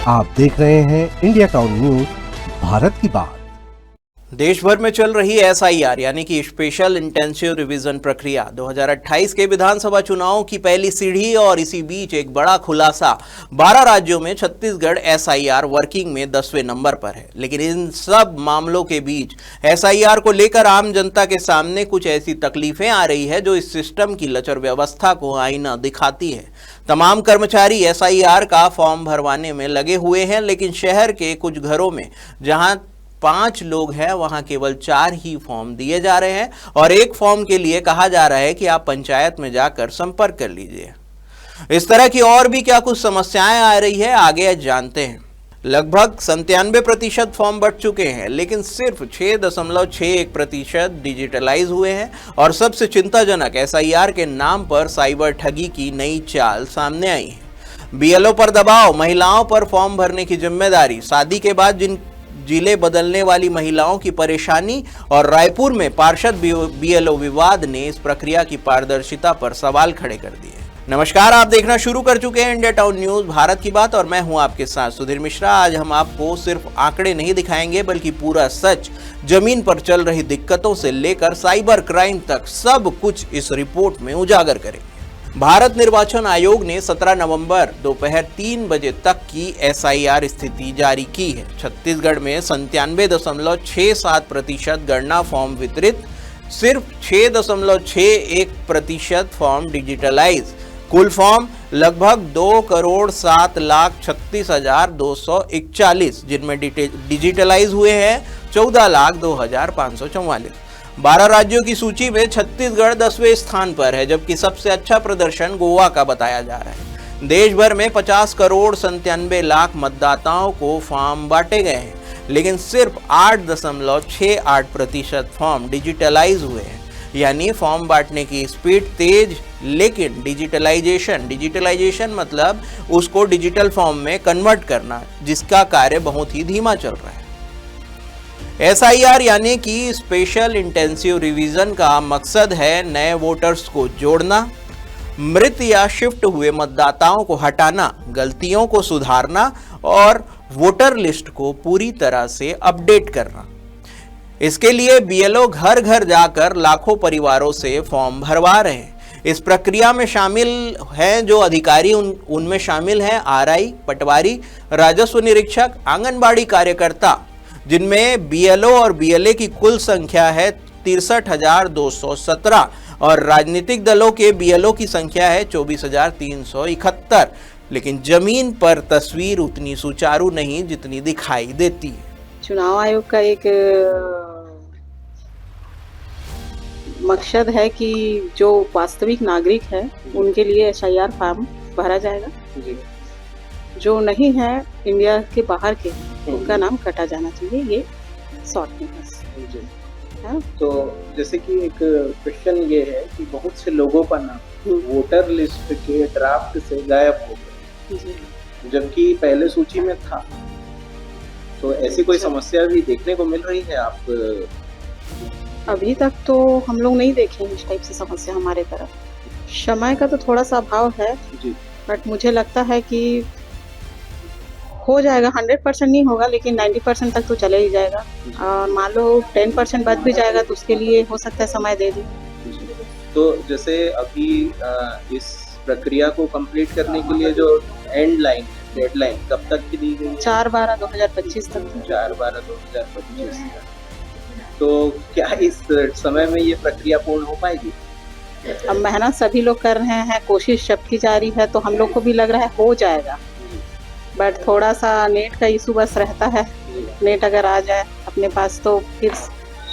आप देख रहे हैं इंडिया टाउन न्यूज, भारत की बात। देश भर में चल रही एसआईआर यानी कि स्पेशल इंटेंसिव रिवीजन प्रक्रिया 2028 के विधानसभा चुनावों की पहली सीढ़ी और इसी बीच एक बड़ा खुलासा। 12 राज्यों में छत्तीसगढ़ एसआईआर वर्किंग में 10वें नंबर पर है। लेकिन इन सब मामलों के बीच एसआईआर को लेकर आम जनता के सामने कुछ ऐसी तकलीफें आ रही है जो इस सिस्टम की लचर व्यवस्था को आईना दिखाती है। तमाम कर्मचारी एसआईआर का फॉर्म भरवाने में लगे हुए हैं, लेकिन शहर के कुछ घरों में जहां 5 लोग हैं वहां केवल 4 ही फॉर्म दिए जा रहे हैं और एक फॉर्म के लिए कहा जा रहा है कि आप पंचायत में जाकर संपर्क कर लीजिए। इस तरह की और भी क्या कुछ समस्याएं आ रही है, आगे जानते हैं। लगभग 97% फॉर्म बढ़ चुके हैं, लेकिन सिर्फ 6.61% डिजिटलाइज हुए हैं और सबसे चिंताजनक एसआईआर के नाम पर साइबर ठगी की नई चाल सामने आई है। बीएलओ पर दबाव, महिलाओं पर फॉर्म भरने की जिम्मेदारी, शादी के बाद जिन जिले बदलने वाली महिलाओं की परेशानी और रायपुर में पार्षद बीएलओ विवाद ने इस प्रक्रिया की पारदर्शिता पर सवाल खड़े कर दिए। नमस्कार, आप देखना शुरू कर चुके हैं इंडिया टाउन न्यूज, भारत की बात, और मैं हूं आपके साथ सुधीर मिश्रा। आज हम आपको सिर्फ आंकड़े नहीं दिखाएंगे बल्कि पूरा सच, जमीन पर चल रही दिक्कतों से लेकर साइबर क्राइम तक सब कुछ इस रिपोर्ट में उजागर करेंगे। भारत निर्वाचन आयोग ने 17 नवंबर दोपहर 3 बजे तक की एसआईआर स्थिति जारी की है। छत्तीसगढ़ में 97.67% गणना फॉर्म वितरित, सिर्फ 6.61% फॉर्म डिजिटलाइज। कुल फॉर्म लगभग 2,07,36,241, जिनमें डिजिटलाइज हुए हैं 14,02,544। 12 राज्यों की सूची में छत्तीसगढ़ 10वें स्थान पर है, जबकि सबसे अच्छा प्रदर्शन गोवा का बताया जा रहा है। देश भर में 50,97,00,000 मतदाताओं को फॉर्म बांटे गए हैं, लेकिन सिर्फ 8.68% फॉर्म डिजिटलाइज हुए हैं। यानी फॉर्म बांटने की स्पीड तेज, लेकिन डिजिटलाइजेशन मतलब उसको डिजिटल फॉर्म में कन्वर्ट करना, जिसका कार्य बहुत ही धीमा चल रहा है। एसआईआर यानी कि स्पेशल इंटेंसिव रिवीजन का मकसद है नए वोटर्स को जोड़ना, मृत या शिफ्ट हुए मतदाताओं को हटाना, गलतियों को सुधारना और वोटर लिस्ट को पूरी तरह से अपडेट करना। इसके लिए बीएलओ घर घर जाकर लाखों परिवारों से फॉर्म भरवा रहे हैं। इस प्रक्रिया में शामिल हैं जो अधिकारी, उनमें शामिल हैं आरआई, पटवारी, राजस्व निरीक्षक, आंगनबाड़ी कार्यकर्ता, जिनमें बीएलओ और बीएलए की कुल संख्या है 63,217 और राजनीतिक दलों के बीएलओ की संख्या है 24,371। लेकिन जमीन पर तस्वीर उतनी सुचारू नहीं जितनी दिखाई देती है। चुनाव आयोग का एक मकसद है कि जो वास्तविक नागरिक है उनके लिए एसआईआर फॉर्म भरा जाएगा। जो नहीं है, इंडिया के बाहर के, उनका नाम कटा जाना चाहिए। ये शॉर्ट में है। तो जैसे कि एक क्वेश्चन ये है कि बहुत से लोगों का नाम वोटर लिस्ट के ड्राफ्ट से गायब हो गया, जबकि पहले सूची में था। तो ऐसी कोई समस्या भी देखने को मिल रही है? आप अभी तक तो हम लोग नहीं देखे इस टाइप से समस्या हमारे तरफ। समय का तो थोड़ा सा अभाव है, बट मुझे लगता है कि हो जाएगा। 100% नहीं होगा, लेकिन 90% तक तो चले ही जाएगा। और मान लो 10% बच भी जाएगा तो उसके लिए हो सकता है समय दे दी। तो जैसे अभी इस प्रक्रिया को कंप्लीट करने के लिए जो डेडलाइन कब तक की दी गई? 4/12/2025 तक। 4/12/2025 तो क्या इस समय में ये प्रक्रिया पूर्ण हो पाएगी? अब मेहनत सभी लोग कर रहे हैं, कोशिश सबकी जारी है, तो हम लोग को भी लग रहा है हो जाएगा। बट थोड़ा सा नेट का इशू बस रहता है। नेट अगर आ जाए अपने पास तो फिर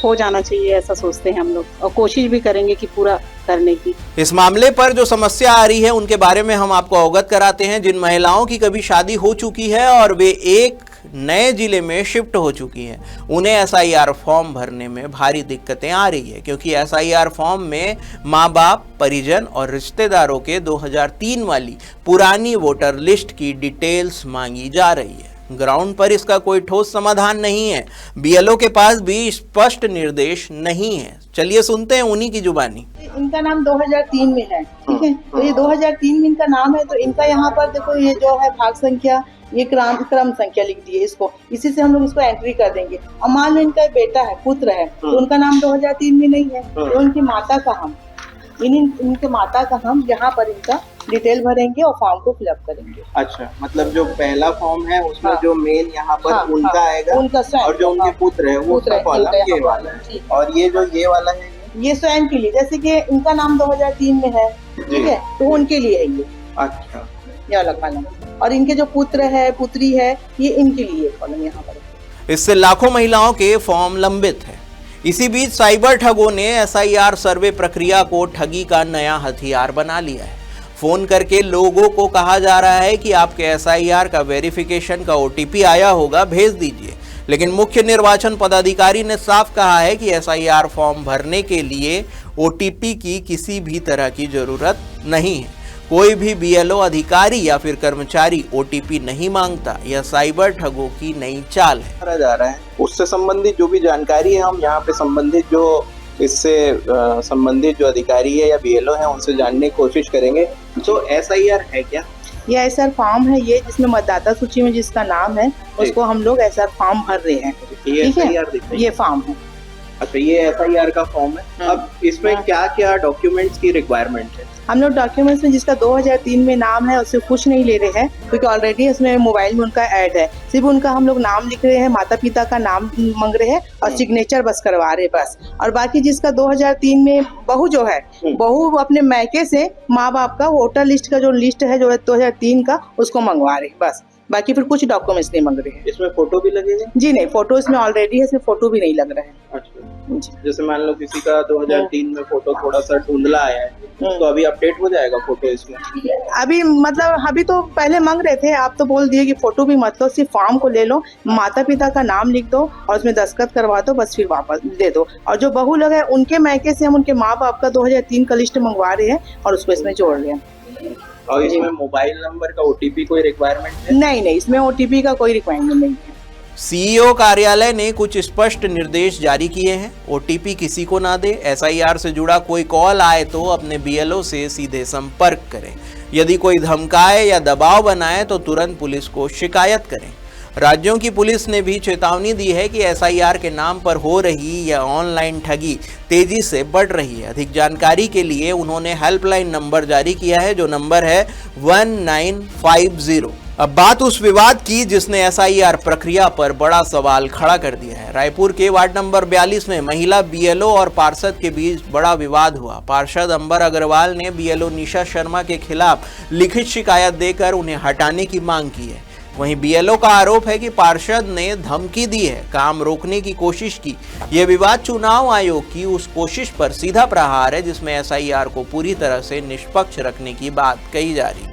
हो जाना चाहिए, ऐसा सोचते हैं हम लोग, और कोशिश भी करेंगे कि पूरा करने की। इस मामले पर जो समस्या आ रही है उनके बारे में हम आपको अवगत कराते हैं। जिन महिलाओं की कभी शादी हो चुकी है और वे एक नए जिले में शिफ्ट हो चुकी हैं, उन्हें एसआईआर फॉर्म भरने में भारी दिक्कतें आ रही है, क्योंकि एसआईआर फॉर्म में माँ बाप, परिजन और रिश्तेदारों के 2003 वाली पुरानी वोटर लिस्ट की डिटेल्स मांगी जा रही है। ग्राउंड पर इसका कोई ठोस समाधान नहीं है। बीएलओ के पास भी स्पष्ट निर्देश नहीं है। चलिए सुनते हैं उन्हीं की जुबानी। इनका नाम 2003 में है, ठीक है। तो ये 2003 में इनका नाम है, तो इनका यहाँ पर देखो ये जो है भाग संख्या, ये क्रम संख्या लिख दी है इसको, इसी से हम लोग इसको एंट्री कर देंगे। और मान लो इनका बेटा है, पुत्र है, तो उनका नाम 2003 में नहीं है, तो उनकी माता का हम इनके माता का हम यहाँ पर इनका डिटेल भरेंगे और फॉर्म को फिलअप करेंगे। अच्छा, मतलब जो पहला फॉर्म है उसमें हाँ, जो मेन यहाँ पर उनका आएगा, उनका स्वयं, और जो उनके पुत्र है वो उसका कॉलम ये वाला है, और ये जो ये वाला है ये स्वयं के लिए, जैसे कि इनका नाम 2003 में है, ठीक है, तो उनके लिए है ये। अच्छा, ये वाला कॉलम। और इनके जो पुत्र है, पुत्री है, ये इनके लिए कॉलम यहाँ पर। इससे लाखों महिलाओं के फॉर्म लंबित है। इसी बीच साइबर ठगों ने एसआईआर सर्वे प्रक्रिया को ठगी का नया हथियार बना लिया है। फोन करके लोगों को कहा जा रहा है कि आपके एसआईआर का वेरिफिकेशन का ओटीपी आया होगा, भेज दीजिए। लेकिन मुख्य निर्वाचन पदाधिकारी ने साफ कहा है कि एसआईआर फॉर्म भरने के लिए ओटीपी की किसी भी तरह की जरूरत नहीं है। कोई भी बीएलओ अधिकारी या फिर कर्मचारी ओटीपी नहीं मांगता। यह साइबर ठगों की नई चाल है। करा जा रहा है, उससे संबंधित जो भी जानकारी है हम यहाँ पे संबंधित जो इससे संबंधित जो अधिकारी है या बीएलओ है उनसे जानने की कोशिश करेंगे। तो एसआईआर है क्या? ये एसआर फॉर्म है, ये जिसमें मतदाता सूची में जिसका नाम है उसको हम लोग एसआर फॉर्म भर रहे हैं। ये ठीक है, एसआईआर ये फॉर्म है। अच्छा, ये एसआईआर का फॉर्म है। अब इसमें क्या क्या डॉक्यूमेंट्स की रिक्वायरमेंट है? हम लोग डॉक्यूमेंट्स में जिसका 2003 में नाम है उससे कुछ नहीं ले रहे हैं, क्योंकि ऑलरेडी उसमें मोबाइल में उनका ऐड है। सिर्फ उनका हम लोग नाम लिख रहे हैं, माता पिता का नाम मांग रहे हैं और सिग्नेचर बस करवा रहे बस। और बाकी जिसका 2003 में बहू जो है, बहू अपने मैके से माँ बाप का वोटर लिस्ट का जो लिस्ट है जो 2003 का, उसको मंगवा रहे बस। बाकी फिर कुछ डॉक्यूमेंट्स नहीं मांग रहे हैं। इसमें फोटो भी लगेगा? जी नहीं, फोटो इसमें ऑलरेडी है, इसमें फोटो भी नहीं लग रहा है। अच्छा, जैसे मान लो किसी का 2003 में फोटो थोड़ा सा धुंधला आया है, तो अभी अपडेट हो जाएगा फोटो इसमें? अभी मतलब अभी तो पहले मांग रहे थे, आप तो बोल दिए कि फोटो भी मत लो, सिर्फ फॉर्म को ले लो, माता पिता का नाम लिख दो और उसमें दस्तखत करवा दो, बस फिर वापस दे दो। और जो बहू लोग है उनके मैके से हम उनके माँ बाप का 2003 का लिस्ट मंगवा रहे हैं और उसको इसमें जोड़ रहे हैं। और इसमें मोबाइल नंबर का ओटीपी कोई रिक्वायरमेंट है? नहीं, इसमें ओटीपी का कोई रिक्वायरमेंट नहीं है। सीईओ कार्यालय ने कुछ स्पष्ट निर्देश जारी किए हैं। ओटीपी किसी को ना दे। एसआईआर से जुड़ा कोई कॉल आए तो अपने बीएलओ से सीधे संपर्क करें। यदि कोई धमकाए या दबाव बनाए तो तुरंत पुलिस को शिकायत करें। राज्यों की पुलिस ने भी चेतावनी दी है कि एसआईआर के नाम पर हो रही यह ऑनलाइन ठगी तेजी से बढ़ रही है। अधिक जानकारी के लिए उन्होंने हेल्पलाइन नंबर जारी किया है, जो नंबर है 1950। अब बात उस विवाद की जिसने एसआईआर प्रक्रिया पर बड़ा सवाल खड़ा कर दिया है। रायपुर के वार्ड नंबर 42 में महिला बीएलओ और पार्षद के बीच बड़ा विवाद हुआ। पार्षद अंबर अग्रवाल ने बीएलओ निशा शर्मा के खिलाफ लिखित शिकायत देकर उन्हें हटाने की मांग की है। वहीं बीएलओ का आरोप है कि पार्षद ने धमकी दी है, काम रोकने की कोशिश की। यह विवाद चुनाव आयोग की उस कोशिश पर सीधा प्रहार है जिसमें एसआईआर को पूरी तरह से निष्पक्ष रखने की बात कही जा रही है।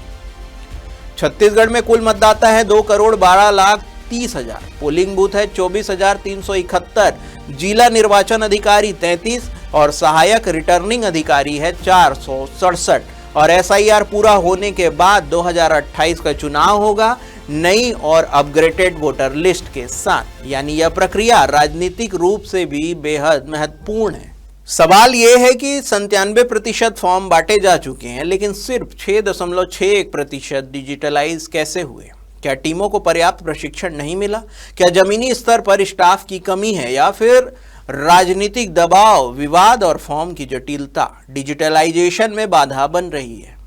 छत्तीसगढ़ में कुल मतदाता है 2,12,30,000। पोलिंग बूथ है 24,371। जिला निर्वाचन अधिकारी 33 और सहायक रिटर्निंग अधिकारी है 467। और एसआईआर पूरा होने के बाद 2028 का चुनाव होगा नई और अपग्रेडेड वोटर लिस्ट के साथ। यानी यह प्रक्रिया राजनीतिक रूप से भी बेहद महत्वपूर्ण है। सवाल यह है कि 97% फॉर्म बांटे जा चुके हैं, लेकिन सिर्फ 6.61% डिजिटलाइज कैसे हुए? क्या टीमों को पर्याप्त प्रशिक्षण नहीं मिला? क्या जमीनी स्तर पर स्टाफ की कमी है, या फिर राजनीतिक दबाव, विवाद और फॉर्म की जटिलता डिजिटलाइजेशन में बाधा बन रही है?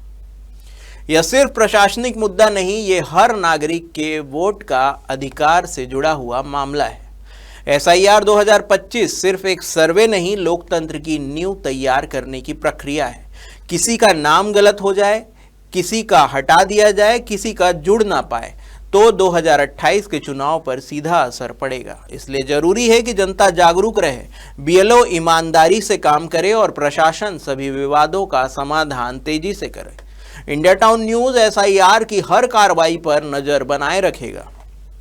यह सिर्फ प्रशासनिक मुद्दा नहीं, ये हर नागरिक के वोट का अधिकार से जुड़ा हुआ मामला है। एसआईआर 2025 सिर्फ एक सर्वे नहीं, लोकतंत्र की नींव तैयार करने की प्रक्रिया है। किसी का नाम गलत हो जाए, किसी का हटा दिया जाए, किसी का जुड़ ना पाए तो 2028 के चुनाव पर सीधा असर पड़ेगा। इसलिए जरूरी है कि जनता जागरूक रहे, बीएलओ ईमानदारी से काम करे और प्रशासन सभी विवादों का समाधान तेजी से करे। इंडिया टाउन न्यूज एसआईआर की हर कार्रवाई पर नजर बनाए रखेगा।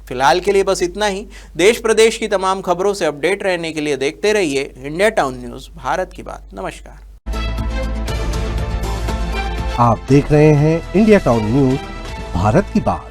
फिलहाल के लिए बस इतना ही। देश प्रदेश की तमाम खबरों से अपडेट रहने के लिए देखते रहिए इंडिया टाउन न्यूज, भारत की बात। नमस्कार। आप देख रहे हैं इंडिया टाउन न्यूज, भारत की बात।